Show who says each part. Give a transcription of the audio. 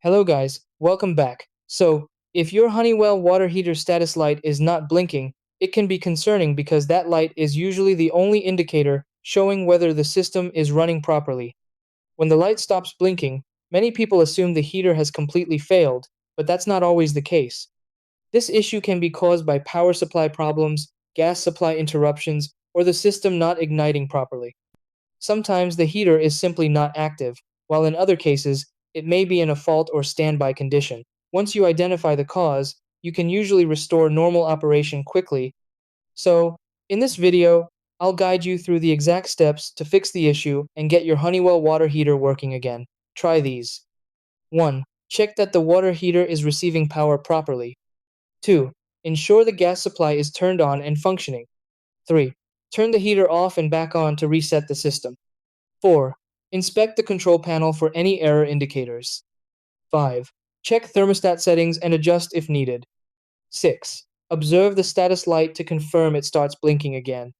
Speaker 1: Hello guys, welcome back. So, if your Honeywell water heater status light is not blinking, it can be concerning because that light is usually the only indicator showing whether the system is running properly. When the light stops blinking, many people assume the heater has completely failed, but that's not always the case. This issue can be caused by power supply problems, gas supply interruptions, or the system not igniting properly. Sometimes the heater is simply not active, while in other cases, it may be in a fault or standby condition. Once you identify the cause, you can usually restore normal operation quickly. So, in this video, I'll guide you through the exact steps to fix the issue and get your Honeywell water heater working again. Try these. 1. Check that the water heater is receiving power properly. 2. Ensure the gas supply is turned on and functioning. 3. Turn the heater off and back on to reset the system. 4. Inspect the control panel for any error indicators. 5. Check thermostat settings and adjust if needed. 6. Observe the status light to confirm it starts blinking again.